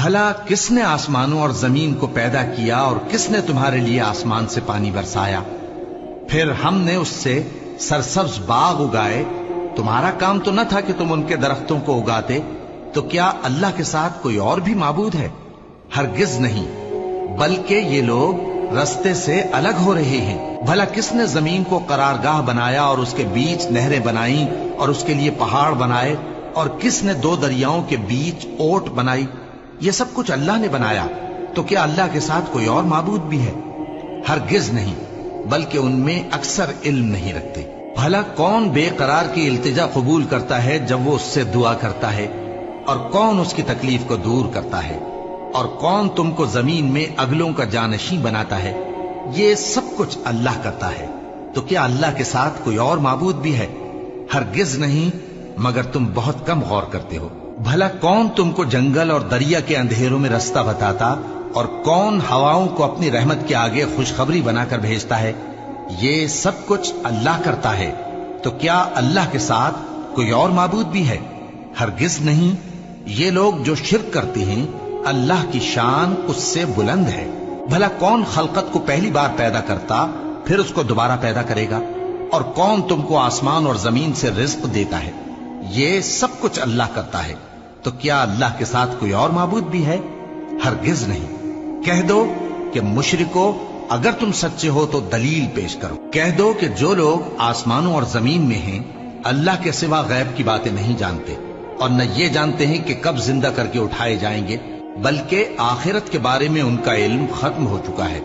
بھلا کس نے آسمانوں اور زمین کو پیدا کیا اور کس نے تمہارے لیے آسمان سے پانی برسایا؟ پھر ہم نے اس سے سرسبز باغ اگائے. تمہارا کام تو نہ تھا کہ تم ان کے درختوں کو اگاتے؟ تو کیا اللہ کے ساتھ کوئی اور بھی معبود ہے؟ ہرگز نہیں، بلکہ یہ لوگ رستے سے الگ ہو رہے ہیں. بھلا کس نے زمین کو قرارگاہ بنایا اور اس کے بیچ نہریں بنائیں اور اس کے لیے پہاڑ بنائے، اور کس نے دو دریاؤں کے بیچ اوٹ بنائی؟ یہ سب کچھ اللہ نے بنایا. تو کیا اللہ کے ساتھ کوئی اور معبود بھی ہے؟ ہرگز نہیں، بلکہ ان میں اکثر علم نہیں رکھتے. بھلا کون بے قرار کی التجا قبول کرتا ہے جب وہ اس سے دعا کرتا ہے، اور کون اس کی تکلیف کو دور کرتا ہے، اور کون تم کو زمین میں اگلوں کا جانشین بناتا ہے؟ یہ سب کچھ اللہ کرتا ہے. تو کیا اللہ کے ساتھ کوئی اور معبود بھی ہے؟ ہرگز نہیں، مگر تم بہت کم غور کرتے ہو. بھلا کون تم کو جنگل اور دریا کے اندھیروں میں رستہ بتاتا، اور کون ہواؤں کو اپنی رحمت کے آگے خوشخبری بنا کر بھیجتا ہے؟ یہ سب کچھ اللہ کرتا ہے. تو کیا اللہ کے ساتھ کوئی اور معبود بھی ہے؟ ہرگز نہیں. یہ لوگ جو شرک کرتے ہیں اللہ کی شان اس سے بلند ہے. بھلا کون خلقت کو پہلی بار پیدا کرتا پھر اس کو دوبارہ پیدا کرے گا؟ اور کون تم کو آسمان اور زمین سے رزق دیتا ہے؟ یہ سب کچھ اللہ کرتا ہے. تو کیا اللہ کے ساتھ کوئی اور معبود بھی ہے؟ ہرگز نہیں. کہہ دو کہ مشرکو، اگر تم سچے ہو تو دلیل پیش کرو. کہہ دو کہ جو لوگ آسمانوں اور زمین میں ہیں اللہ کے سوا غیب کی باتیں نہیں جانتے، اور نہ یہ جانتے ہیں کہ کب زندہ کر کے اٹھائے جائیں گے، بلکہ آخرت کے بارے میں ان کا علم ختم ہو چکا ہے،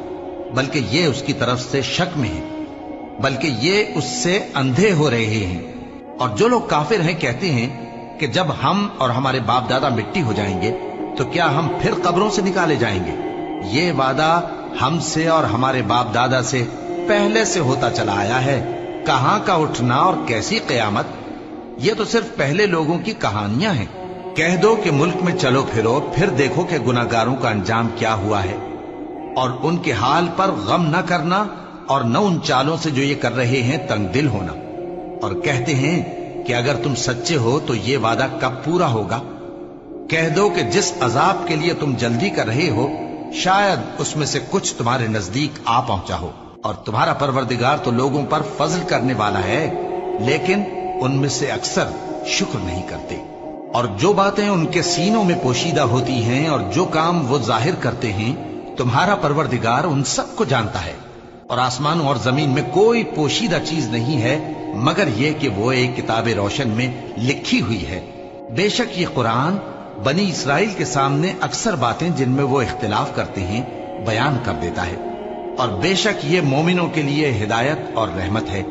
بلکہ یہ اس کی طرف سے شک میں ہے، بلکہ یہ اس سے اندھے ہو رہے ہیں. اور جو لوگ کافر ہیں کہتے ہیں کہ جب ہم اور ہمارے باپ دادا مٹی ہو جائیں گے تو کیا ہم پھر قبروں سے نکالے جائیں گے؟ یہ وعدہ ہم سے اور ہمارے باپ دادا سے پہلے سے ہوتا چلا آیا ہے. کہاں کا اٹھنا اور کیسی قیامت؟ یہ تو صرف پہلے لوگوں کی کہانیاں ہیں. کہہ دو کہ ملک میں چلو پھرو، پھر دیکھو کہ گناہگاروں کا انجام کیا ہوا ہے، اور ان کے حال پر غم نہ کرنا، اور نہ ان چالوں سے جو یہ کر رہے ہیں تنگ دل ہونا. اور کہتے ہیں کہ اگر تم سچے ہو تو یہ وعدہ کب پورا ہوگا؟ کہہ دو کہ جس عذاب کے لیے تم جلدی کر رہے ہو شاید اس میں سے کچھ تمہارے نزدیک آ پہنچا ہو، اور تمہارا پروردگار تو لوگوں پر فضل کرنے والا ہے، لیکن ان میں سے اکثر شکر نہیں کرتے. اور جو باتیں ان کے سینوں میں پوشیدہ ہوتی ہیں اور جو کام وہ ظاہر کرتے ہیں تمہارا پروردگار ان سب کو جانتا ہے. اور آسمانوں اور زمین میں کوئی پوشیدہ چیز نہیں ہے مگر یہ کہ وہ ایک کتاب روشن میں لکھی ہوئی ہے. بے شک یہ قرآن بنی اسرائیل کے سامنے اکثر باتیں جن میں وہ اختلاف کرتے ہیں بیان کر دیتا ہے، اور بے شک یہ مومنوں کے لیے ہدایت اور رحمت ہے.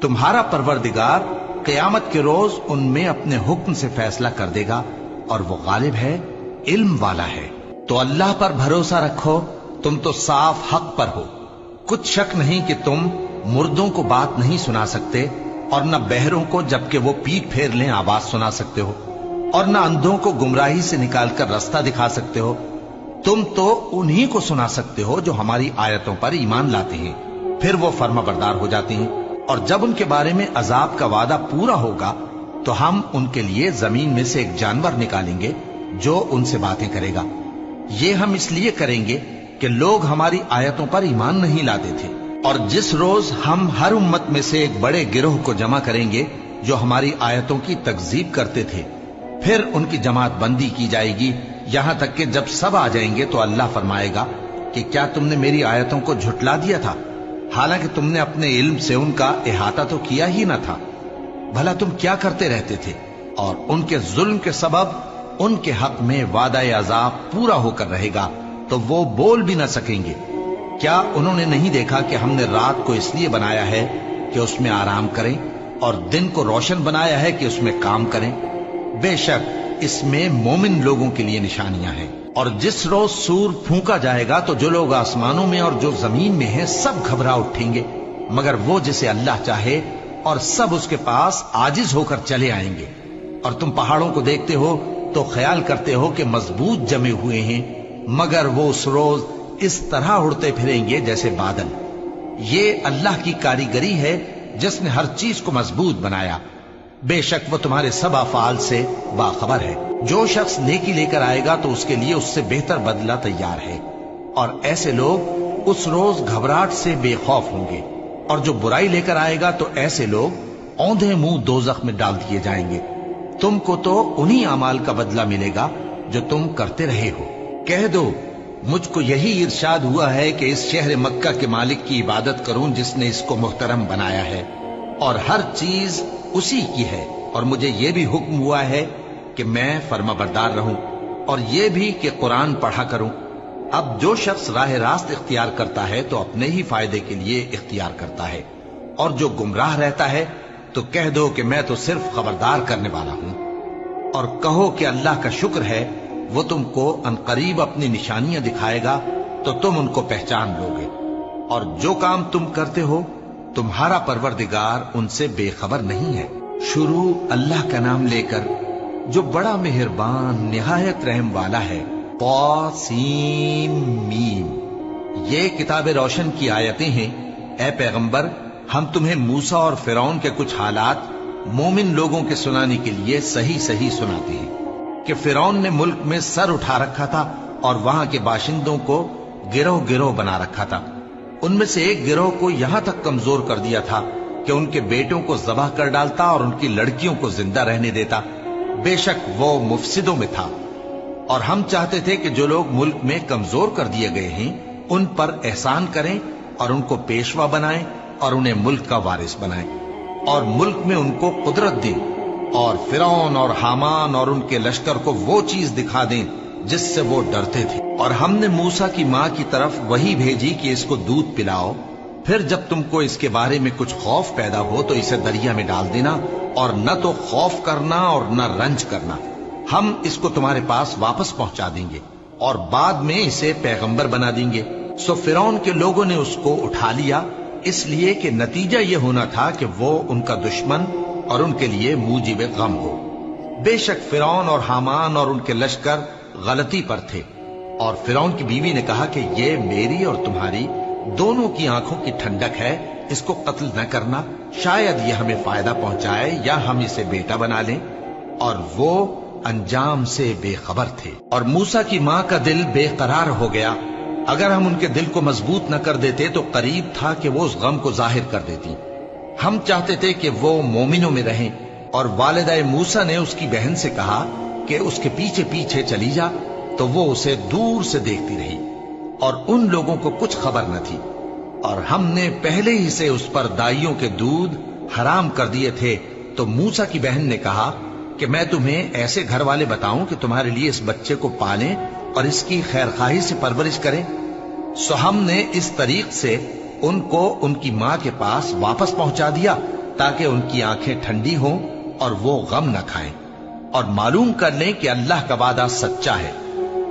تمہارا پروردگار قیامت کے روز ان میں اپنے حکم سے فیصلہ کر دے گا، اور وہ غالب ہے، علم والا ہے. تو اللہ پر بھروسہ رکھو، تم تو صاف حق پر ہو. کچھ شک نہیں کہ تم مردوں کو بات نہیں سنا سکتے، اور نہ بہروں کو جبکہ وہ پیٹ پھیر لیں آواز سنا سکتے ہو، اور نہ اندھوں کو گمراہی سے نکال کر رستہ دکھا سکتے ہو. تم تو انہی کو سنا سکتے ہو جو ہماری آیتوں پر ایمان لاتے ہیں، پھر وہ فرما بردار ہو جاتے ہیں. اور جب ان کے بارے میں عذاب کا وعدہ پورا ہوگا تو ہم ان کے لیے زمین میں سے ایک جانور نکالیں گے جو ان سے باتیں کرے گا. یہ ہم اس لیے کریں گے کہ لوگ ہماری آیتوں پر ایمان نہیں لاتے تھے. اور جس روز ہم ہر امت میں سے ایک بڑے گروہ کو جمع کریں گے جو ہماری آیتوں کی تکذیب کرتے تھے، پھر ان کی جماعت بندی کی جائے گی، یہاں تک کہ جب سب آ جائیں گے تو اللہ فرمائے گا کہ کیا تم نے میری آیتوں کو جھٹلا دیا تھا، حالانکہ تم نے اپنے علم سے ان کا احاطہ تو کیا ہی نہ تھا. بھلا تم کیا کرتے رہتے تھے؟ اور ان کے ظلم کے سبب ان کے حق میں وعدہ عذاب پورا ہو کر رہے گا تو وہ بول بھی نہ سکیں گے. کیا انہوں نے نہیں دیکھا کہ ہم نے رات کو اس لیے بنایا ہے کہ اس میں آرام کریں، اور دن کو روشن بنایا ہے کہ اس میں کام کریں؟ بے شک اس میں مومن لوگوں کے لیے نشانیاں ہیں. اور جس روز سور پھونکا جائے گا تو جو لوگ آسمانوں میں اور جو زمین میں ہیں سب گھبرا اٹھیں گے مگر وہ جسے اللہ چاہے، اور سب اس کے پاس عاجز ہو کر چلے آئیں گے. اور تم پہاڑوں کو دیکھتے ہو تو خیال کرتے ہو کہ مضبوط جمے ہوئے ہیں، مگر وہ اس روز اس طرح اڑتے پھریں گے جیسے بادل. یہ اللہ کی کاریگری ہے جس نے ہر چیز کو مضبوط بنایا. بے شک وہ تمہارے سب افعال سے باخبر ہے۔ جو شخص نیکی لے کر آئے گا تو اس کے لیے اس سے بہتر بدلہ تیار ہے، اور ایسے لوگ اس روز گھبراہٹ سے بے خوف ہوں گے، اور جو برائی لے کر آئے گا تو ایسے لوگ اوندھے منہ دوزخ میں ڈال دیے جائیں گے۔ تم کو تو انہی اعمال کا بدلہ ملے گا جو تم کرتے رہے ہو۔ کہہ دو مجھ کو یہی ارشاد ہوا ہے کہ اس شہر مکہ کے مالک کی عبادت کروں جس نے اس کو محترم بنایا ہے، اور ہر چیز اسی کی ہے، اور مجھے یہ بھی حکم ہوا ہے کہ میں فرما بردار رہوں، اور یہ بھی کہ قرآن پڑھا کروں۔ اب جو شخص راہ راست اختیار کرتا ہے تو اپنے ہی فائدے کے لیے اختیار کرتا ہے، اور جو گمراہ رہتا ہے تو کہہ دو کہ میں تو صرف خبردار کرنے والا ہوں۔ اور کہو کہ اللہ کا شکر ہے وہ تم کو عنقریب اپنی نشانیاں دکھائے گا تو تم ان کو پہچان لو گے، اور جو کام تم کرتے ہو تمہارا پروردگار ان سے بے خبر نہیں ہے۔ شروع اللہ کا نام لے کر جو بڑا مہربان نہایت رحم والا ہے۔ طاسیم میم، یہ کتاب روشن کی آیتیں ہیں۔ اے پیغمبر، ہم تمہیں موسیٰ اور فرعون کے کچھ حالات مومن لوگوں کے سنانے کے لیے صحیح صحیح سناتے ہیں کہ فرعون نے ملک میں سر اٹھا رکھا تھا اور وہاں کے باشندوں کو گروہ گروہ بنا رکھا تھا۔ ان میں سے ایک گروہ کو یہاں تک کمزور کر دیا تھا کہ ان کے بیٹوں کو ذبح کر ڈالتا اور ان کی لڑکیوں کو زندہ رہنے دیتا۔ بے شک وہ مفسدوں میں تھا، اور ہم چاہتے تھے کہ جو لوگ ملک میں کمزور کر دیے گئے ہیں ان پر احسان کریں اور ان کو پیشوا بنائیں اور انہیں ملک کا وارث بنائیں، اور ملک میں ان کو قدرت دیں، اور فرعون اور حامان اور ان کے لشکر کو وہ چیز دکھا دیں جس سے وہ ڈرتے تھے۔ اور ہم نے موسیٰ کی ماں کی طرف وحی بھیجی کہ اس کو دودھ پلاؤ، پھر جب تم کو اس کے بارے میں کچھ خوف پیدا ہو تو اسے دریا میں ڈال دینا، اور نہ تو خوف کرنا اور نہ رنج کرنا، ہم اس کو تمہارے پاس واپس پہنچا دیں گے اور بعد میں اسے پیغمبر بنا دیں گے۔ سو فرعون کے لوگوں نے اس کو اٹھا لیا، اس لیے کہ نتیجہ یہ ہونا تھا کہ وہ ان کا دشمن اور ان کے لیے موجب غم ہو۔ بے شک فرعون اور حامان اور ان کے لشکر غلطی پر تھے، اور فرعون کی بیوی نے کہا کہ یہ میری اور تمہاری دونوں کی آنکھوں کی ٹھنڈک ہے، اس کو قتل نہ کرنا، شاید یہ ہمیں فائدہ پہنچائے یا ہم اسے بیٹا بنا لیں، اور وہ انجام سے بے خبر تھے۔ اور موسیٰ کی ماں کا دل بے قرار ہو گیا، اگر ہم ان کے دل کو مضبوط نہ کر دیتے تو قریب تھا کہ وہ اس غم کو ظاہر کر دیتی۔ ہم چاہتے تھے کہ وہ مومنوں میں رہیں، اور والدہ موسیٰ نے اس کی بہن سے کہا کہ اس کے پیچھے پیچھے چلی جا، تو وہ اسے دور سے دیکھتی رہی، اور ان لوگوں کو کچھ خبر نہ تھی، اور ہم نے پہلے ہی سے اس پر دائیوں کے دودھ حرام کر دیے تھے۔ تو موسیٰ کی بہن نے کہا کہ میں تمہیں ایسے گھر والے بتاؤں کہ تمہارے لیے اس بچے کو پالیں اور اس کی خیر خواہی سے پرورش کریں۔ سو ہم نے اس طریق سے ان کو ان کی ماں کے پاس واپس پہنچا دیا تاکہ ان کی آنکھیں ٹھنڈی ہوں اور وہ غم نہ کھائیں، اور معلوم کر لیں کہ اللہ کا وعدہ سچا ہے،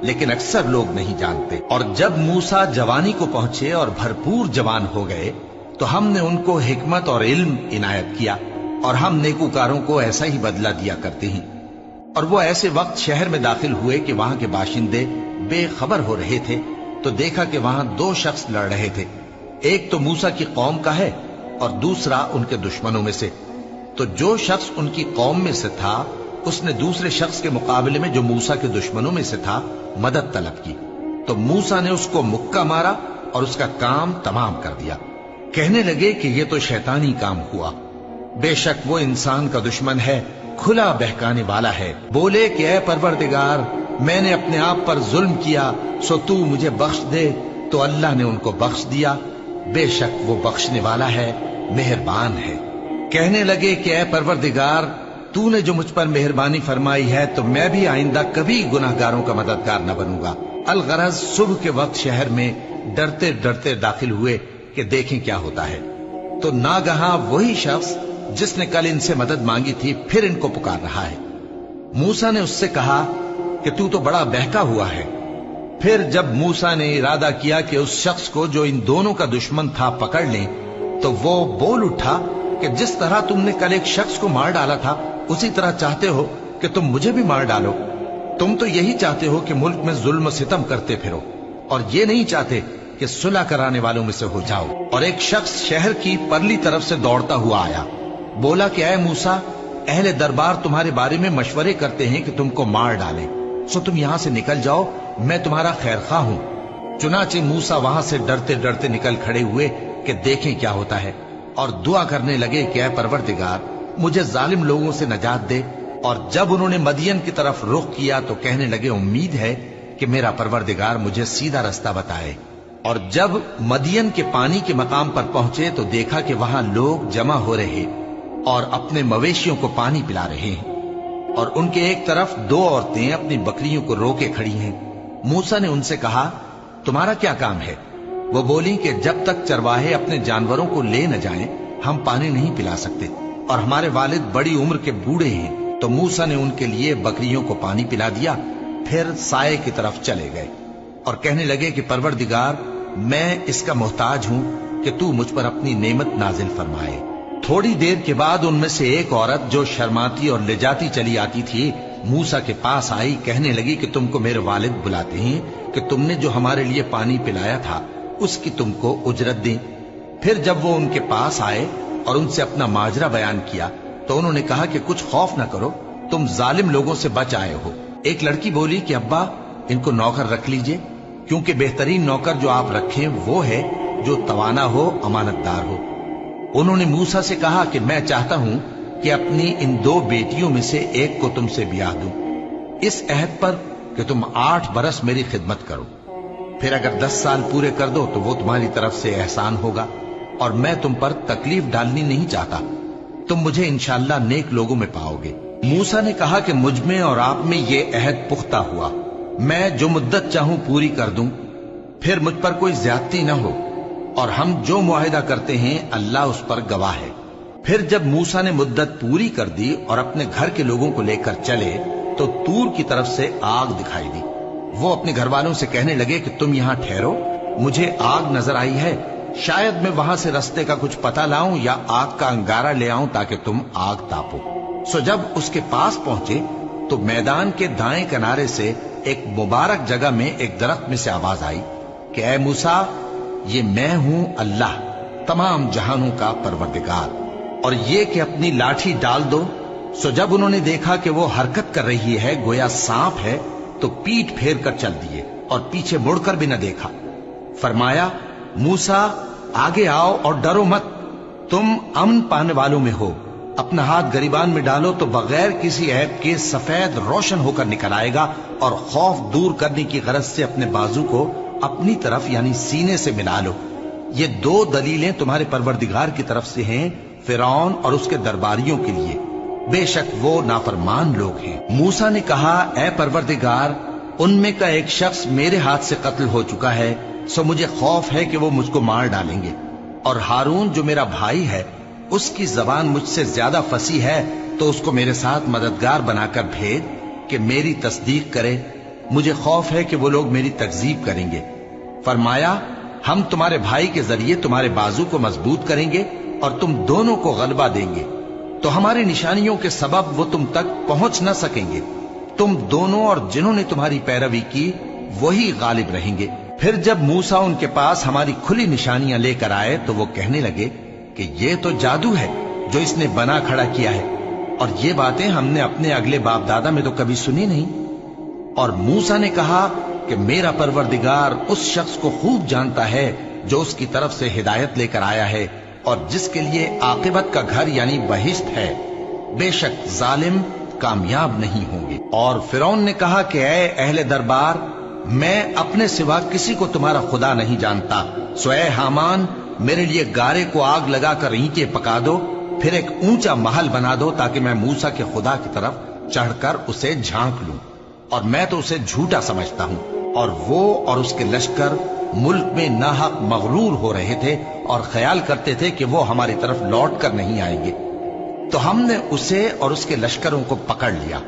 لیکن اکثر لوگ نہیں جانتے۔ اور جب موسیٰ جوانی کو پہنچے اور بھرپور جوان ہو گئے تو ہم نے ان کو حکمت اور علم عنایت کیا، اور ہم نیکوکاروں کو ایسا ہی بدلہ دیا کرتے ہیں۔ اور وہ ایسے وقت شہر میں داخل ہوئے کہ وہاں کے باشندے بے خبر ہو رہے تھے، تو دیکھا کہ وہاں دو شخص لڑ رہے تھے، ایک تو موسیٰ کی قوم کا ہے اور دوسرا ان کے دشمنوں میں سے۔ تو جو شخص ان کی قوم میں سے تھا اس نے دوسرے شخص کے مقابلے میں جو موسیٰ کے دشمنوں میں سے تھا مدد طلب کی، تو موسیٰ نے اس کو مکہ مارا اور اس کا کام تمام کر دیا۔ کہنے لگے کہ یہ تو شیطانی کام ہوا، بے شک وہ انسان کا دشمن ہے، کھلا بہکانے والا ہے۔ بولے کہ اے پروردگار، میں نے اپنے آپ پر ظلم کیا، سو تو مجھے بخش دے، تو اللہ نے ان کو بخش دیا، بے شک وہ بخشنے والا ہے، مہربان ہے۔ کہنے لگے کہ اے پروردگار، تو نے جو مجھ پر مہربانی فرمائی ہے تو میں بھی آئندہ کبھی گناہ گاروں کا مددگار نہ بنوں گا۔ الغرض صبح کے وقت شہر میں ڈرتے ڈرتے داخل ہوئے کہ دیکھیں کیا ہوتا ہے، تو ناگہاں وہی شخص جس نے کل ان سے مدد مانگی تھی پھر ان کو پکار رہا ہے۔ موسیٰ نے اس سے کہا کہ تو بڑا بہکا ہوا ہے۔ پھر جب موسیٰ نے ارادہ کیا کہ اس شخص کو جو ان دونوں کا دشمن تھا پکڑ لیں، تو وہ بول اٹھا کہ جس طرح تم نے کل ایک شخص کو مار ڈالا تھا اسی طرح چاہتے ہو کہ تم مجھے بھی مار ڈالو۔ تم تو یہی چاہتے ہو کہ ملک میں ظلم و ستم کرتے پھرو، اور یہ نہیں چاہتے کہ صلح کرانے والوں میں سے ہو جاؤ۔ اور ایک شخص شہر کی پرلی طرف سے دوڑتا ہوا آیا، بولا کہ اے موسیٰ، अहले दरबार तुम्हारे बारे में मशवरे करते हैं कि तुमको मार डालें, सो तुम यहां से निकल जाओ, मैं तुम्हारा खैरखवाह हूं। चुनाचे मूसा वहां से डरते डरते निकल खड़े हुए कि देखें क्या होता है, और दुआ करने लगे कि ऐ परवरदिगार, मुझे जालिम लोगों से नजात दे। और जब उन्होंने मदियन की तरफ रुख किया तो कहने लगे, उम्मीद है कि मेरा परवरदिगार मुझे सीधा रास्ता बताए। और जब मदियन के पानी के मकाम पर पहुंचे तो देखा कि वहां लोग जमा हो रहे और अपने मवेशियों को पानी पिला रहे हैं, और उनके एक तरफ दो औरतें अपनी बकरियों को रोके खड़ी हैं। मूसा ने उनसे कहा, तुम्हारा क्या काम है? वो बोली कि जब तक चरवाहे अपने जानवरों को ले न जाएं, हम पानी नहीं पिला सकते, और हमारे वालिद बड़ी उम्र के बूढ़े हैं। तो मूसा ने उनके लिए बकरियों को पानी पिला दिया, फिर साये की तरफ चले गए और कहने लगे कि परवरदिगार, मैं इसका मोहताज हूं कि तू मुझ पर अपनी नेमत नाजिल फरमाए। थोड़ी देर के बाद उनमें से एक औरत जो शर्माती और ले जाती चली आती थी, मूसा के पास आई, कहने लगी कि तुमको मेरे वालिद बुलाते हैं कि तुमने जो हमारे लिए पानी पिलाया था उसकी तुमको उजरत दें। फिर जब वो उनके पास आए और उनसे अपना माजरा बयान किया तो उन्होंने कहा कि कुछ खौफ न करो, तुम जालिम लोगों से बच आए हो। एक लड़की बोली कि अब्बा, इनको नौकर रख लीजिए, क्योंकि बेहतरीन नौकर जो आप रखें वो है जो तवाना हो, अमानतदार हो। उन्होंने मूसा से कहा कि मैं चाहता हूं कि अपनी इन दो बेटियों में से एक को तुमसे ब्याह दूं, इस अहद पर कि तुम 8 बरस मेरी खिदमत करो। फिर अगर 10 साल पूरे कर दो तो वो तुम्हारी तरफ से एहसान होगा, और मैं तुम पर तकलीफ डालनी नहीं चाहता। तुम मुझे इंशाअल्लाह नेक लोगों में पाओगे। मूसा ने कहा कि मुझ में और आप में ये अहद पुख्ता हुआ, मैं जो मुद्दत चाहूं पूरी कर दूं, फिर मुझ पर कोई ज्यादती न हो, और हम जो मुआहिदा करते हैं अल्लाह उस पर गवाह है। फिर जब मूसा ने मुद्दत पूरी कर दी और अपने घर के लोगों को लेकर चले तो तूर की तरफ से आग दिखाई दी। वो अपने घर वालों से कहने लगे कि तुम यहां ठहरो, मुझे आग नजर आई है, शायद मैं वहां से रास्ते का कुछ पता लाऊं या आग का अंगारा ले आऊं ताकि तुम आग तापो। सो जब उसके पास पहुंचे तो मैदान के दाएं किनारे से एक मुबारक जगह में एक दरख्त में से आवाज आई कि ऐ मूसा, ये मैं हूं अल्लाह, तमाम जहानों का परवरदिगार, और ये कि अपनी लाठी डाल दो। सो जब उन्होंने देखा कि वो हरकत कर रही है गोया सांप है, तो पीठ फेर कर चल दिए और पीछे मुड़कर भी न देखा। फरमाया, मूसा आगे आओ और डरो मत, तुम अमन पाने वालों में हो। अपना हाथ गरीबान में डालो तो बगैर किसी ऐब के सफेद रोशन होकर निकल आएगा, और खौफ दूर करने की गरज से अपने बाजू को अपनी तरफ यानी सीने से मिला लो। ये 2 दलीलें तुम्हारे परवरदिगार की तरफ से हैं फिरौन और उसके दरबारियों के लिए, बेशक वो नाफरमान लोग हैं। मूसा ने कहा, ऐ परवरदिगार, उनमें का एक शख्स मेरे हाथ से कत्ल हो चुका है, सो मुझे खौफ है कि वो मुझको मार डालेंगे, और हारून जो मेरा भाई है उसकी जबान मुझसे ज्यादा फसी है, तो उसको मेरे साथ मददगार बनाकर भेज कि मेरी तस्दीक करे। मुझे खौफ है कि वो लोग मेरी तकजीब करेंगे। फरमाया, हम तुम्हारे भाई के जरिए तुम्हारे बाजू को मजबूत करेंगे और तुम दोनों को गलबा देंगे, तो हमारी निशानियों के सबब वो तुम तक पहुंच न सकेंगे। तुम दोनों और जिन्होंने तुम्हारी पैरवी की वही गालिब रहेंगे। फिर जब मूसा उनके पास हमारी खुली निशानियां लेकर आए तो वो कहने लगे कि ये तो जादू है जो इसने बना खड़ा किया है, और ये बातें हमने अपने अगले बाप दादा में तो कभी सुनी नहीं। और मूसा ने कहा कि मेरा परवरदिगार उस शख्स को खूब जानता है जो उसकी तरफ से हिदायत लेकर आया है और जिसके लिए आकिबत का घर यानी बहिश्त है, बेशक जालिम कामयाब नहीं होंगे। और फिरौन ने कहा कि ऐ अहले दरबार, मैं अपने सिवा किसी को तुम्हारा खुदा नहीं जानता, सो ऐ हामान, मेरे लिए गारे को आग लगाकर ईंटें पका दो, फिर एक ऊंचा महल बना दो ताकि मैं मूसा के खुदा की तरफ चढ़कर उसे झांक लूं। और मैं तो उसे झूठा समझता हूं, और वो और उसके लश्कर मुल्क में नाहक मगरूर हो रहे थे और ख्याल करते थे कि वो हमारी तरफ लौट कर नहीं आएंगे। तो हमने उसे और उसके लश्करों को पकड़ लिया,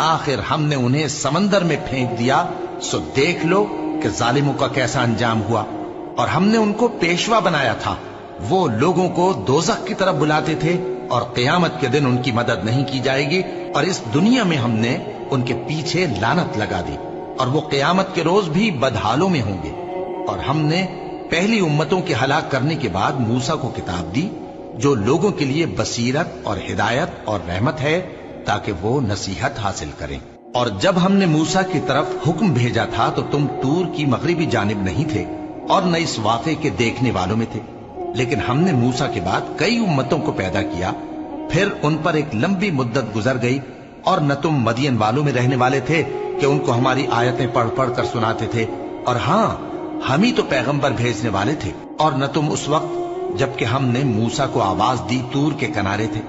आखिर हमने उन्हें समंदर में फेंक दिया। सो देख लो कि जालिमों का कैसा अंजाम हुआ। और हमने उनको पेशवा बनाया था, वो लोगों को दोज़ख की तरफ बुलाते थे, और क़यामत के दिन उनकी मदद नहीं की जाएगी, और इस दुनिया में हमने उनके पीछे लानत लगा दी, और वो क़यामत के रोज भी बदहालों में होंगे। और हमने पहली उम्मतों के हलाक करने के बाद मूसा को किताब दी جو لوگوں کے لیے بصیرت اور ہدایت اور رحمت ہے تاکہ وہ نصیحت حاصل کریں۔ اور جب ہم نے موسیٰ کی طرف حکم بھیجا تھا تو تم طور کی مغربی جانب نہیں تھے اور نہ اس واقعے کے دیکھنے والوں میں تھے، لیکن ہم نے موسیٰ کے بعد کئی امتوں کو پیدا کیا، پھر ان پر ایک لمبی مدت گزر گئی، اور نہ تم مدین والوں میں رہنے والے تھے کہ ان کو ہماری آیتیں پڑھ پڑھ کر سناتے تھے، اور ہاں ہم ہی تو پیغمبر بھیجنے والے تھے، اور نہ تم اس وقت جبکہ ہم نے موسیٰ کو آواز دی طور کے کنارے تھے،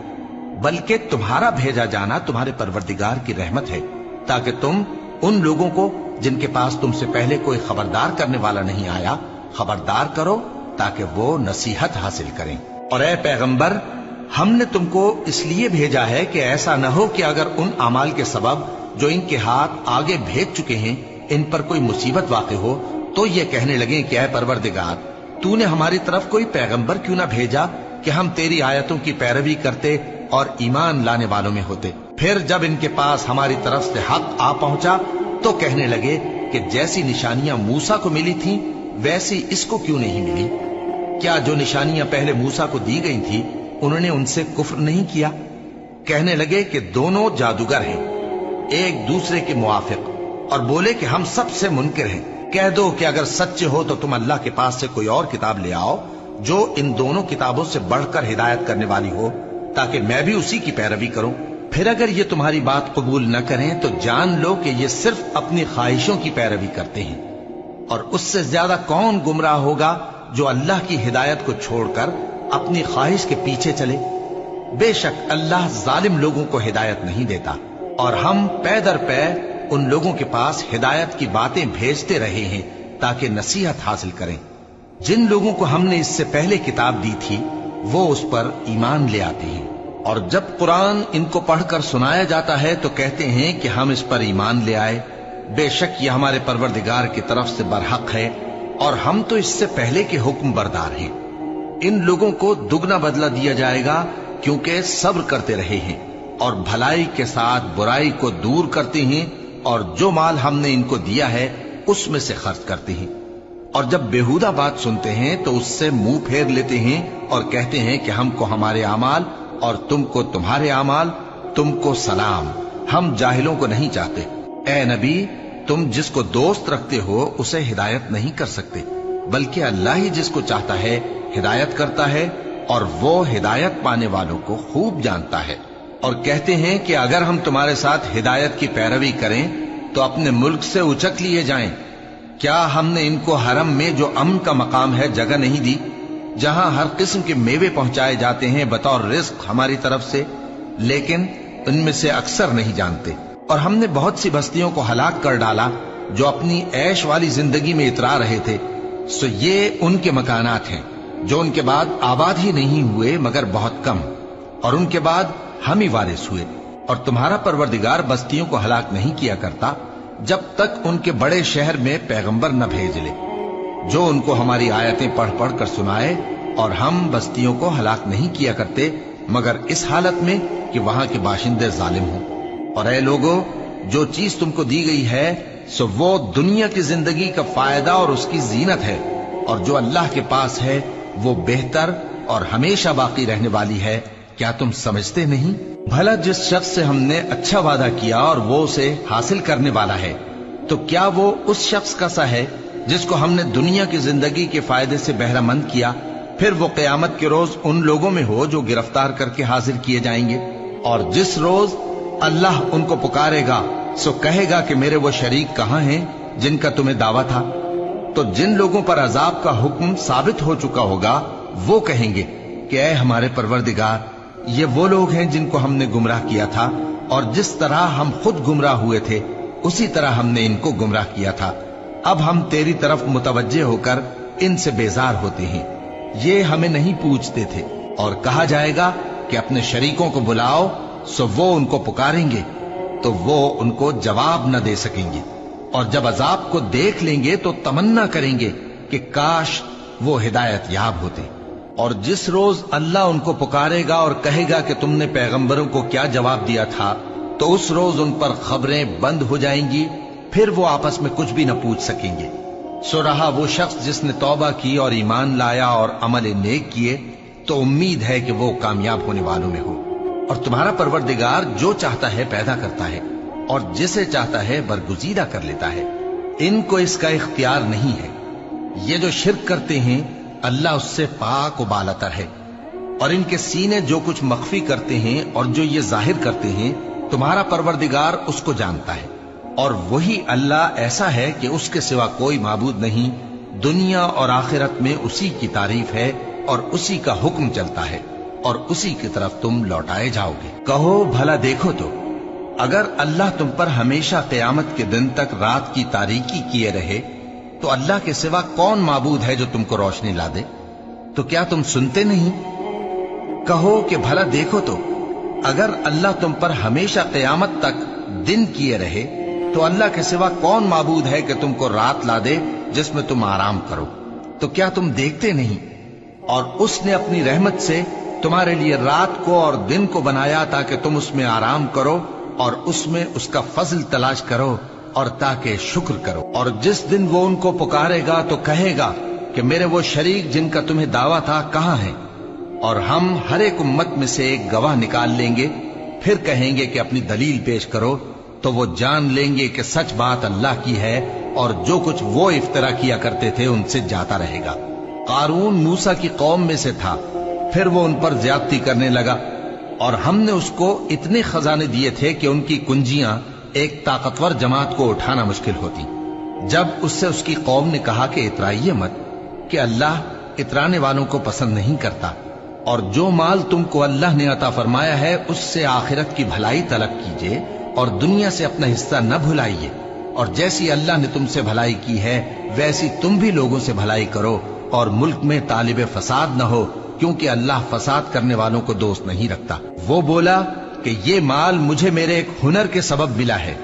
بلکہ تمہارا بھیجا جانا تمہارے پروردگار کی رحمت ہے تاکہ تم ان لوگوں کو جن کے پاس تم سے پہلے کوئی خبردار کرنے والا نہیں آیا خبردار کرو تاکہ وہ نصیحت حاصل کریں۔ اور اے پیغمبر، ہم نے تم کو اس لیے بھیجا ہے کہ ایسا نہ ہو کہ اگر ان اعمال کے سبب جو ان کے ہاتھ آگے بھیج چکے ہیں ان پر کوئی مصیبت واقع ہو تو یہ کہنے لگیں کہ اے پروردگار، تو نے ہماری طرف کوئی پیغمبر کیوں نہ بھیجا کہ ہم تیری آیتوں کی پیروی کرتے اور ایمان لانے والوں میں ہوتے۔ پھر جب ان کے پاس ہماری طرف سے حق آ پہنچا تو کہنے لگے کہ جیسی نشانیاں موسیٰ کو ملی تھیں ویسی اس کو کیوں نہیں ملی؟ کیا جو نشانیاں پہلے موسیٰ کو دی گئی تھی انہوں نے ان سے کفر نہیں کیا؟ کہنے لگے کہ دونوں جادوگر ہیں ایک دوسرے کے موافق، اور بولے کہ ہم سب سے منکر ہیں۔ کہہ دو کہ اگر سچے ہو تو تم اللہ کے پاس سے کوئی اور کتاب لے آؤ جو ان دونوں کتابوں سے بڑھ کر ہدایت کرنے والی ہو تاکہ میں بھی اسی کی پیروی کروں۔ پھر اگر یہ تمہاری بات قبول نہ کریں تو جان لو کہ یہ صرف اپنی خواہشوں کی پیروی کرتے ہیں، اور اس سے زیادہ کون گمراہ ہوگا جو اللہ کی ہدایت کو چھوڑ کر اپنی خواہش کے پیچھے چلے۔ بے شک اللہ ظالم لوگوں کو ہدایت نہیں دیتا، اور ہم پے در پے ان لوگوں کے پاس ہدایت کی باتیں بھیجتے رہے ہیں تاکہ نصیحت حاصل کریں۔ جن لوگوں کو ہم نے اس سے پہلے کتاب دی تھی وہ اس پر ایمان لے آتے ہیں، اور جب قرآن ان کو پڑھ کر سنایا جاتا ہے تو کہتے ہیں کہ ہم اس پر ایمان لے آئے، بے شک یہ ہمارے پروردگار کی طرف سے برحق ہے، اور ہم تو اس سے پہلے کے حکم بردار ہیں۔ ان لوگوں کو دگنا بدلہ دیا جائے گا کیونکہ صبر کرتے رہے ہیں اور بھلائی کے ساتھ برائی کو دور کرتے ہیں، اور جو مال ہم نے ان کو دیا ہے اس میں سے خرچ کرتے ہیں، اور جب بیہودہ بات سنتے ہیں تو اس سے منہ پھیر لیتے ہیں اور کہتے ہیں کہ ہم کو ہمارے اعمال اور تم کو تمہارے اعمال، تم کو سلام، ہم جاہلوں کو نہیں چاہتے۔ اے نبی، تم جس کو دوست رکھتے ہو اسے ہدایت نہیں کر سکتے، بلکہ اللہ ہی جس کو چاہتا ہے ہدایت کرتا ہے، اور وہ ہدایت پانے والوں کو خوب جانتا ہے۔ اور کہتے ہیں کہ اگر ہم تمہارے ساتھ ہدایت کی پیروی کریں تو اپنے ملک سے اچک لیے جائیں۔ کیا ہم نے ان کو حرم میں جو امن کا مقام ہے جگہ نہیں دی، جہاں ہر قسم کے میوے پہنچائے جاتے ہیں بطور رزق ہماری طرف سے؟ لیکن ان میں سے اکثر نہیں جانتے۔ اور ہم نے بہت سی بستیوں کو ہلاک کر ڈالا جو اپنی عیش والی زندگی میں اترا رہے تھے، سو یہ ان کے مکانات ہیں جو ان کے بعد آباد ہی نہیں ہوئے مگر بہت کم، اور ان کے بعد ہم ہی وارث ہوئے۔ اور تمہارا پروردگار بستیوں کو ہلاک نہیں کیا کرتا جب تک ان کے بڑے شہر میں پیغمبر نہ بھیج لے جو ان کو ہماری آیتیں پڑھ پڑھ کر سنائے، اور ہم بستیوں کو ہلاک نہیں کیا کرتے مگر اس حالت میں کہ وہاں کے باشندے ظالم ہوں۔ اور اے لوگو، جو چیز تم کو دی گئی ہے سو وہ دنیا کی زندگی کا فائدہ اور اس کی زینت ہے، اور جو اللہ کے پاس ہے وہ بہتر اور ہمیشہ باقی رہنے والی ہے۔ کیا تم سمجھتے نہیں؟ بھلا جس شخص سے ہم نے اچھا وعدہ کیا اور وہ اسے حاصل کرنے والا ہے تو کیا وہ اس شخص کا سا ہے جس کو ہم نے دنیا کی زندگی کے فائدے سے بہرہ مند کیا، پھر وہ قیامت کے روز ان لوگوں میں ہو جو گرفتار کر کے حاضر کیے جائیں گے؟ اور جس روز اللہ ان کو پکارے گا سو کہے گا کہ میرے وہ شریک کہاں ہیں جن کا تمہیں دعویٰ تھا؟ تو جن لوگوں پر عذاب کا حکم ثابت ہو چکا ہوگا وہ کہیں گے کہ اے ہمارے پروردگار، یہ وہ لوگ ہیں جن کو ہم نے گمراہ کیا تھا، اور جس طرح ہم خود گمراہ ہوئے تھے اسی طرح ہم نے ان کو گمراہ کیا تھا۔ اب ہم تیری طرف متوجہ ہو کر ان سے بیزار ہوتے ہیں، یہ ہمیں نہیں پوچھتے تھے۔ اور کہا جائے گا کہ اپنے شریکوں کو بلاؤ، سو وہ ان کو پکاریں گے تو وہ ان کو جواب نہ دے سکیں گے، اور جب عذاب کو دیکھ لیں گے تو تمنا کریں گے کہ کاش وہ ہدایت یاب ہوتے۔ اور جس روز اللہ ان کو پکارے گا اور کہے گا کہ تم نے پیغمبروں کو کیا جواب دیا تھا، تو اس روز ان پر خبریں بند ہو جائیں گی، پھر وہ آپس میں کچھ بھی نہ پوچھ سکیں گے۔ سو رہا وہ شخص جس نے توبہ کی اور ایمان لایا اور عمل نیک کیے، تو उम्मीद है कि वो कामयाब होने वालों में हो। और तुम्हारा परवरदिगार जो चाहता है पैदा करता है और जिसे चाहता है बरगुजीदा कर लेता है। इनको इसका इख्तियार नहीं है। ये जो शिर्क करते हैं अल्लाह उससे पाक व बालातर है। और इनके सीने जो कुछ मख्फी करते हैं और जो ये जाहिर करते हैं तुम्हारा परवरदिगार उसको जानता है। और वही अल्लाह ऐसा है कि उसके सिवा कोई माबूद नहीं। दुनिया और आखिरत में उसी की तारीफ है और उसी का हुक्म चलता है और उसी की तरफ तुम लौटाए जाओगे। कहो भला देखो तो अगर अल्लाह तुम पर हमेशा क़यामत के दिन तक रात की तारीकी किए रहे तो अल्लाह के सिवा कौन माबूद है जो तुमको रोशनी ला दे? तो क्या तुम सुनते नहीं? कहो कि भला देखो तो अगर अल्लाह तुम पर हमेशा क़यामत तक दिन किए रहे तो अल्लाह के सिवा कौन माबूद है कि तुमको रात ला दे जिसमें तुम आराम करो? तो क्या तुम देखते नहीं? और उसने अपनी रहमत से तुम्हारे लिए रात को और दिन को बनाया ताकि तुम उसमें आराम करो और उसमें उसका फजल तलाश करो और ताकि शुक्र करो। और जिस दिन वो उनको पुकारेगा तो कहेगा कि मेरे वो शरीक जिनका तुम्हें दावा था कहाँ हैं? और हम हर एक उम्मत में से एक गवाह निकाल लेंगे। फिर कहेंगे कि अपनी दलील पेश करो, तो वो जान लेंगे कि सच बात अल्लाह की है और जो कुछ वो इफ्तरा किया करते थे उनसे जाता रहेगा। कारून मूसा की कौम में से था, फिर वो उन पर ज्यादती करने लगा और हमने उसको इतने खजाने दिए थे कि उनकी कुंजियां एक ताकतवर जमात को उठाना मुश्किल होती। जब उससे उसकी कौम ने कहा कि इतराइए मत, कि अल्लाह इतराने वालों को पसंद नहीं करता, और जो माल तुमको अल्लाह ने अता फरमाया है उससे आखिरत की भलाई तलब कीजिए और दुनिया से अपना हिस्सा न भुलाइए। और जैसी अल्लाह ने तुमसे भलाई की है वैसी तुम भी लोगों से भलाई करो और मुल्क में तालिब फसाद न हो, क्योंकि अल्लाह फसाद करने वालों को दोस्त नहीं रखता। वो बोला कि ये माल मुझे मेरे एक हुनर के सबब मिला है।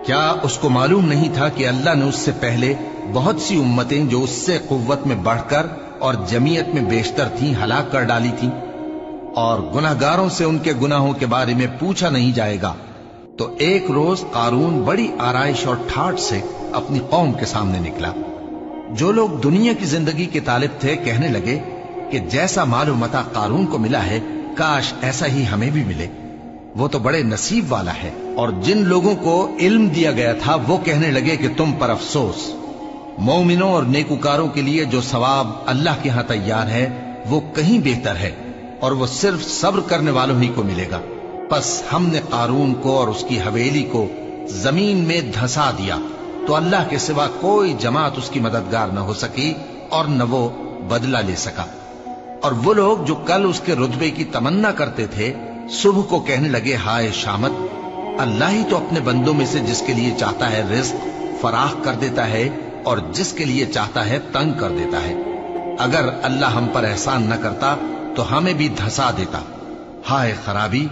क्या उसको मालूम नहीं था कि अल्लाह ने उससे पहले बहुत सी उम्मतें जो उससे कुव्वत में बढ़कर और जमीयत में बेशतर थीं हलाक कर डाली थीं? और गुनाहगारों से उनके गुनाहों के बारे में पूछा नहीं जाएगा। तो एक रोज कारून बड़ी आराइश और ठाठ से अपनी कौम के सामने निकला। जो लोग दुनिया की जिंदगी के तालिब थे कहने लगे कि जैसा मालूम मता कारून को मिला है काश ऐसा ही हमें भी मिले, वो तो बड़े नसीब वाला है। और जिन लोगों को इल्म दिया गया था वो कहने लगे कि तुम पर अफसोस, मोमिनों और नेकुकारों के लिए जो सवाब अल्लाह के यहां तैयार है वो कहीं बेहतर है और वो सिर्फ सब्र करने वालों ही को मिलेगा। बस हमने कारून को और उसकी हवेली को जमीन में धंसा दिया तो अल्लाह के सिवा कोई जमात उसकी मददगार न हो सकी और न वो बदला ले सका। और वो लोग जो कल उसके रुतबे की तमन्ना करते थे सुबह को कहने लगे हाय शामत, अल्लाह ही तो अपने बंदों में से जिसके लिए चाहता है रिज्क फराख कर देता है और जिसके लिए चाहता है तंग कर देता है। अगर अल्लाह हम पर एहसान न करता तो हमें भी धंसा देता। हाय खराबी,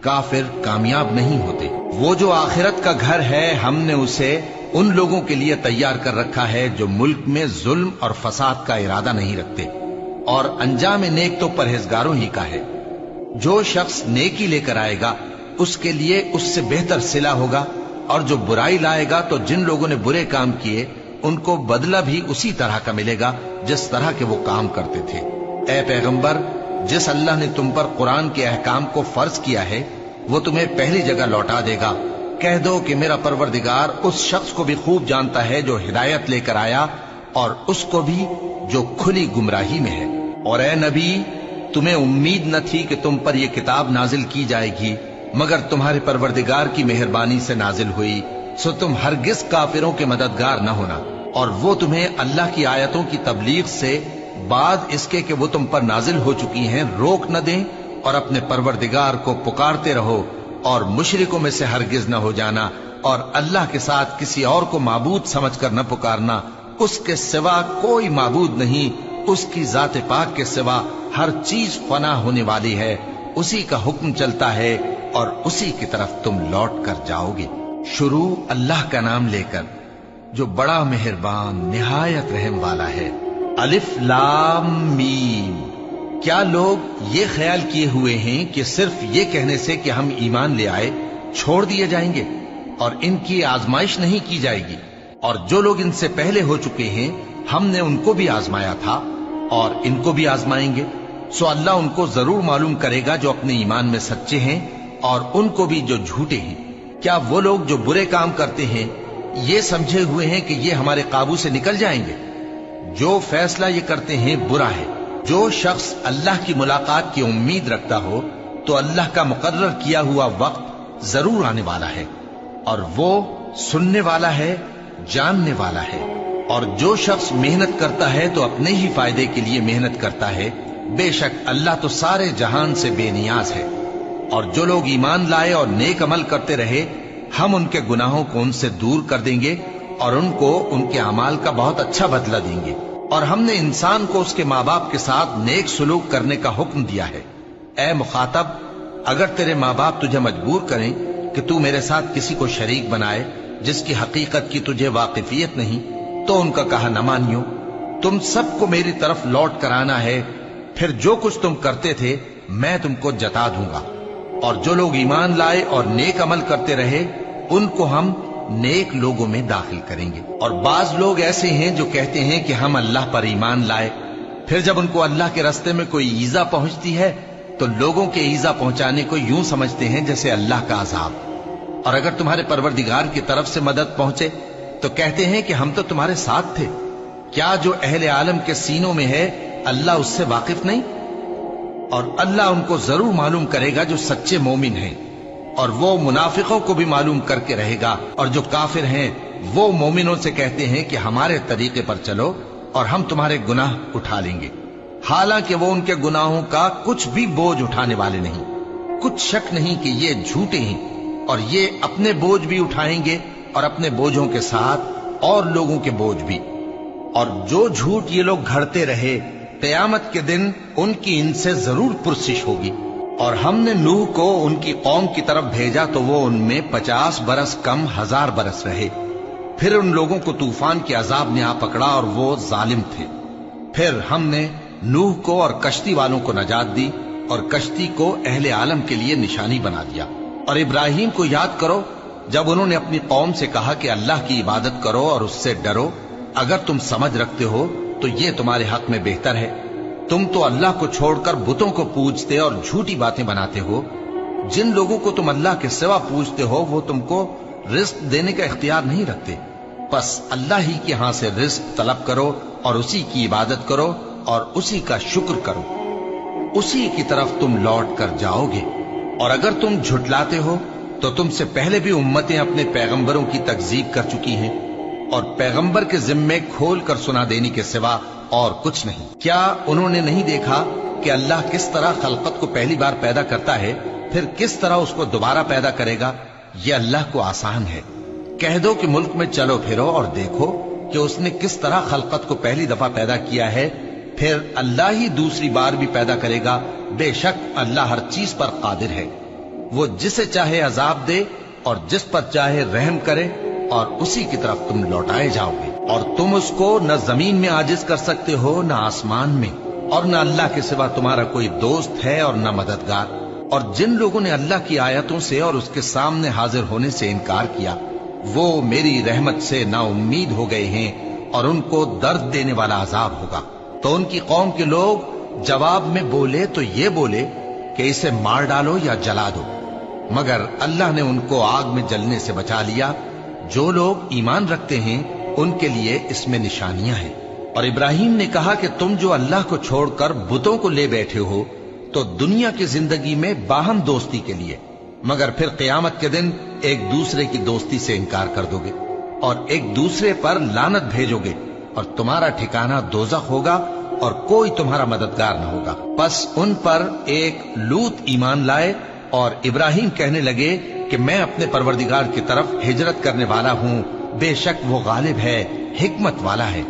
काफिर कामयाब नहीं होते। वो जो आखिरत का घर है हमने उसे उन लोगों के लिए तैयार कर रखा है जो मुल्क में जुल्म और फसाद का इरादा नहीं रखते, और अंजाम नेक तो परहेजगारों ही का है। जो शख्स नेकी लेकर आएगा उसके लिए उससे बेहतर सिला होगा, और जो बुराई लाएगा तो जिन लोगों ने बुरे काम किए उनको बदला भी उसी तरह का मिलेगा जिस तरह के वो काम करते थे। ए पैगंबर, जिस अल्लाह ने तुम पर कुरान के अहकाम को फर्ज किया है वो तुम्हें पहली जगह लौटा देगा। कह दो कि मेरा परवरदिगार उस शख्स को भी खूब जानता है जो हिदायत लेकर आया और उसको भी जो खुली गुमराही में है। और ए नबी, तुम्हें उम्मीद न थी कि तुम पर यह किताब नाजिल की जाएगी मगर तुम्हारे परवरदिगार की मेहरबानी से नाजिल हुई, सो तुम हरगिज काफिरों के मददगार न होना। और वो तुम्हें अल्लाह की आयतों की तबलीग से बाद इसके कि वो तुम पर नाजिल हो चुकी हैं रोक न दें, और अपने परवरदिगार को पुकारते रहो और मुशरिकों में से हरगिज न हो जाना, और अल्लाह के साथ किसी और को माबूद समझकर न पुकारना। उसके सिवा कोई माबूद नहीं, उसकी जात पाक के सिवा हर चीज फना होने वाली है, उसी का हुक्म चलता है और उसी की तरफ तुम लौट कर जाओगे। शुरू अल्लाह का नाम लेकर जो बड़ा मेहरबान निहायत रहम वाला है। अलिफ लाम मीम। क्या लोग ये ख्याल किए हुए हैं कि सिर्फ ये कहने से कि हम ईमान ले आए छोड़ दिए जाएंगे और इनकी आजमाइश नहीं की जाएगी? और जो लोग इनसे पहले हो चुके हैं हमने उनको भी आजमाया था और इनको भी आजमाएंगे। सो अल्लाह उनको जरूर मालूम करेगा जो अपने ईमान में सच्चे हैं और उनको भी जो झूठे हैं। क्या वो लोग जो बुरे काम करते हैं ये समझे हुए हैं कि ये हमारे काबू से निकल जाएंगे? जो फैसला ये करते हैं बुरा है। जो शख्स अल्लाह की मुलाकात की उम्मीद रखता हो तो अल्लाह का मुकर्रर किया हुआ वक्त जरूर आने वाला है और वो सुनने वाला है, जानने वाला है। और जो शख्स मेहनत करता है तो अपने ही फायदे के लिए मेहनत करता है। बेशक अल्लाह तो सारे जहान से बेनियाज है। और जो लोग ईमान लाए और नेक अमल करते रहे हम उनके गुनाहों को उनसे दूर कर देंगे और उनको उनके अमाल का बहुत अच्छा बदला देंगे। और हमने इंसान को उसके माँ बाप के साथ नेक सुलूक करने का हुक्म दिया है। ए मुखातब, अगर तेरे माँ बाप तुझे मजबूर करें कि तू मेरे साथ किसी को शरीक बनाए जिसकी हकीकत की तुझे वाकिफियत नहीं, तो उनका कहा न मानियो। तुम सबको मेरी तरफ लौट कर आना है, फिर जो कुछ तुम करते थे मैं तुमको जता दूंगा। और जो लोग ईमान लाए और नेक अमल करते रहे उनको हम नेक लोगों में दाखिल करेंगे। और बाज लोग ऐसे हैं जो कहते हैं कि हम अल्लाह पर ईमान लाए, फिर जब उनको अल्लाह के रास्ते में कोई ईजा पहुंचती है तो लोगों के ईजा पहुंचाने को यूं समझते हैं जैसे अल्लाह का अजाब। और अगर तुम्हारे परवरदिगार की तरफ से मदद पहुंचे तो कहते हैं कि हम तो तुम्हारे साथ थे। क्या जो अहले आलम के सीनों में है अल्लाह उससे वाकिफ नहीं? और अल्लाह उनको जरूर मालूम करेगा जो सच्चे मोमिन हैं, और वो मुनाफिकों को भी मालूम करके रहेगा। और जो काफिर हैं वो मोमिनों से कहते हैं कि हमारे तरीके पर चलो और हम तुम्हारे गुनाह उठा लेंगे, हालांकि वो उनके गुनाहों का कुछ भी बोझ उठाने वाले नहीं। कुछ शक नहीं कि ये झूठे हैं और ये अपने बोझ भी उठाएंगे और अपने बोझों के साथ और लोगों के बोझ भी। और जो झूठ ये लोग घड़ते रहे क़यामत के दिन उनकी इनसे जरूर पुरसिश होगी। और हमने नूह को उनकी कौम की तरफ भेजा तो वो उनमें 50 बरस कम 1000 बरस रहे। फिर उन लोगों को तूफान के अजाब ने आ पकड़ा और वो जालिम थे। फिर हमने नूह को और कश्ती वालों को नजात दी और कश्ती को अहले आलम के लिए निशानी बना दिया। और इब्राहिम को याद करो जब उन्होंने अपनी कौम से कहा कि अल्लाह की इबादत करो और उससे डरो, अगर तुम समझ रखते हो तो ये तुम्हारे हक में बेहतर है। तुम तो अल्लाह को छोड़कर बुतों को पूजते और झूठी बातें बनाते हो। जिन लोगों को तुम अल्लाह के सिवा पूजते हो वो तुमको रिस्क देने का इख्तियार नहीं रखते। बस अल्लाह ही के यहां से रिस्क तलब करो और उसी की इबादत करो और उसी का शुक्र करो, उसी की तरफ तुम लौट कर जाओगे। और अगर तुम झुटलाते हो तो तुमसे पहले भी उम्मतें अपने पैगंबरों की तकजीब कर चुकी हैं और पैगंबर के जिम्मे खोल कर सुना देने के सिवा और कुछ नहीं। क्या उन्होंने नहीं देखा कि अल्लाह किस तरह खलकत को पहली बार पैदा करता है फिर किस तरह उसको दोबारा पैदा करेगा? यह अल्लाह को आसान है। कह दो कि मुल्क में चलो फिरो और देखो कि उसने किस तरह खलकत को पहली दफा पैदा किया है, फिर अल्लाह ही दूसरी बार भी पैदा करेगा। बेशक अल्लाह हर चीज पर कादिर है। वो जिसे चाहे अजाब दे और जिस पर चाहे रहम करे और उसी की तरफ तुम लौटाए जाओगे। और तुम उसको न जमीन में आजिज कर सकते हो न आसमान में, और न अल्लाह के सिवा तुम्हारा कोई दोस्त है और न मददगार। और जिन लोगों ने अल्लाह की आयतों से और उसके सामने हाजिर होने से इनकार किया वो मेरी रहमत से नाउम्मीद हो गए हैं और उनको दर्द देने वाला अजाब होगा। तो उनकी कौम के लोग जवाब में बोले तो ये बोले कि इसे मार डालो या जला दो, मगर अल्लाह ने उनको आग में जलने से बचा लिया। जो लोग ईमान रखते हैं उनके लिए इसमें निशानियां हैं। और इब्राहिम ने कहा कि तुम जो अल्लाह को छोड़कर बुतों को ले बैठे हो तो दुनिया की जिंदगी में बाहम दोस्ती के लिए, मगर फिर क़यामत के दिन एक दूसरे की दोस्ती से इनकार कर दोगे और एक दूसरे पर लानत भेजोगे और तुम्हारा ठिकाना दोज़ख होगा और कोई तुम्हारा मददगार न होगा। बस उन पर एक लूत ईमान लाए और इब्राहिम कहने लगे कि मैं अपने परवरदिगार की तरफ हिजरत करने वाला हूं, बेशक वो गालिब है, हिकमत वाला है।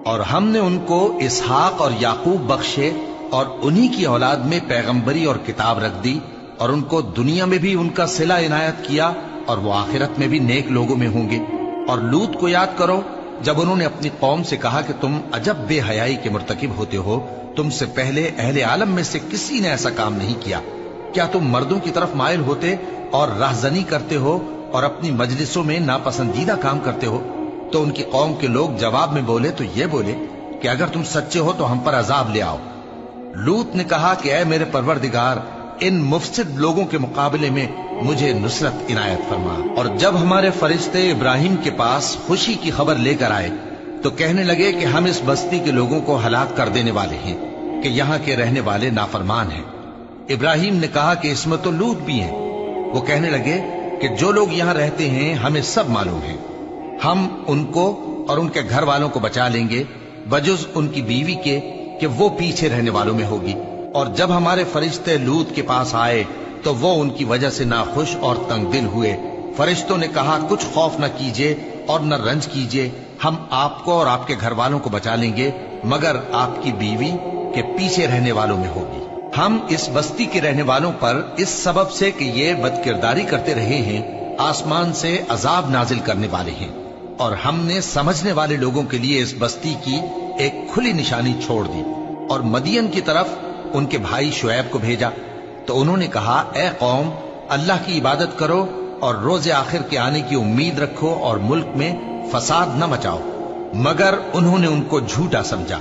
और हमने उनको इसहाक और याकूब बख्शे और उन्हीं की औलाद में पैगंबरी और किताब रख दी और उनको दुनिया में भी उनका सिला इनायत किया और वो आखिरत में भी नेक लोगों में होंगे। और लूत को याद करो जब उन्होंने अपनी कौम से कहा कि तुम अजब बेहयाई के मुर्तकिब होते हो, तुमसे पहले अहले आलम में से किसी ने ऐसा काम नहीं किया। क्या तुम मर्दों की तरफ माइल होते और राहजनी करते हो और अपनी मजलिसों में नापसंदीदा काम करते हो? तो उनकी कौम के लोग जवाब में बोले तो ये बोले कि अगर तुम सच्चे हो तो हम पर अजाब ले आओ। लूत ने कहा कि ऐ मेरे परवरदिगार, इन मुफसिद लोगों के मुकाबले में मुझे नुसरत इनायत फरमा। और जब हमारे फरिश्ते इब्राहिम के पास खुशी की खबर लेकर आए तो कहने लगे कि हम इस बस्ती के लोगों को हलाक कर देने वाले हैं कि यहाँ के रहने वाले नाफरमान हैं। इब्राहिम ने कहा कि इसमें तो लूत भी हैं। वो कहने लगे कि जो लोग यहाँ रहते हैं हमें सब मालूम है, हम उनको और उनके घर वालों को बचा लेंगे बजुज उनकी बीवी के कि वो पीछे रहने वालों में होगी। और जब हमारे फरिश्ते लूत के पास आए तो वो उनकी वजह से नाखुश और तंगदिल हुए। फरिश्तों ने कहा, कुछ खौफ न कीजिए और न रंज कीजिए, हम आपको और आपके घर वालों को बचा लेंगे मगर आपकी बीवी के पीछे रहने वालों में होगी। हम इस बस्ती के रहने वालों पर इस सबब से कि ये बदकिरदारी करते रहे हैं आसमान से अजाब नाजिल करने वाले हैं। और हमने समझने वाले लोगों के लिए इस बस्ती की एक खुली निशानी छोड़ दी। और मदियन की तरफ उनके भाई शुएब को भेजा तो उन्होंने कहा, ए कौम, अल्लाह की इबादत करो और रोजे आखिर के आने की उम्मीद रखो और मुल्क में फसाद न मचाओ। मगर उन्होंने उनको झूठा समझा,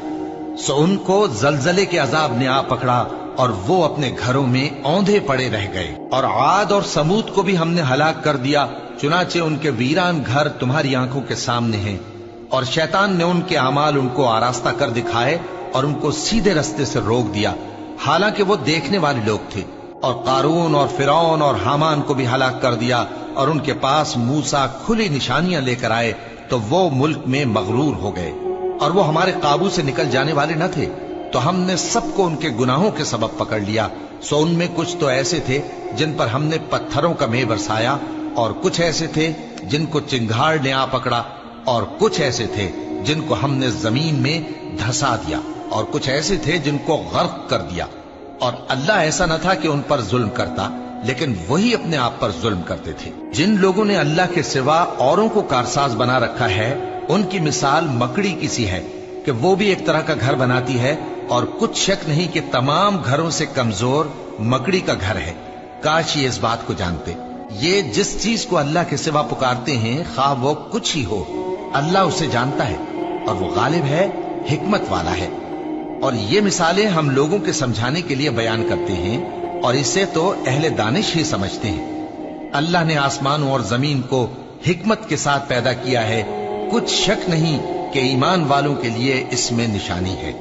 सो उनको जलजले के अजाब ने आ पकड़ा और वो अपने घरों में औंधे पड़े रह गए। और आद और समूद को भी हमने हलाक कर दिया, चुनाचे उनके वीरान घर तुम्हारी आंखों के सामने हैं। और शैतान ने उनके अमाल उनको आरास्ता कर दिखाए और उनको सीधे रास्ते से रोक दिया, हालांकि वो देखने वाले लोग थे। और कारून और फिरौन और हामान को भी हलाक कर दिया। और उनके पास मूसा खुली निशानियां लेकर आए तो वो मुल्क में मगरूर हो गए और वो हमारे काबू से निकल जाने वाले न थे। तो हमने सबको उनके गुनाहों के सबब पकड़ लिया। सो उनमें कुछ तो ऐसे थे जिन पर हमने पत्थरों का मेह बरसाया, और कुछ ऐसे थे जिनको चिंगार ने आ पकड़ा, और कुछ ऐसे थे जिनको हमने जमीन में धंसा दिया, और कुछ ऐसे थे जिनको गर्क कर दिया। और अल्लाह ऐसा न था कि उन पर जुल्म करता, लेकिन वही अपने आप पर जुल्म करते थे। जिन लोगों ने अल्लाह के सिवा औरों को कारसाज बना रखा है, उनकी मिसाल मकड़ी की सी है कि वो भी एक तरह का घर बनाती है, और कुछ शक नहीं कि तमाम घरों से कमजोर मकड़ी का घर है। काश ये इस बात को जानते। ये जिस चीज को अल्लाह के सिवा पुकारते हैं, खा वो कुछ ही हो, अल्लाह उसे जानता है और वो गालिब है, हिकमत वाला है। और ये मिसालें हम लोगों के समझाने के लिए बयान करते हैं, और इसे तो अहले दानिश ही समझते हैं। अल्लाह ने आसमानों और जमीन को हिकमत के साथ पैदा किया है, कुछ शक नहीं कि ईमान वालों के लिए इसमें निशानी है।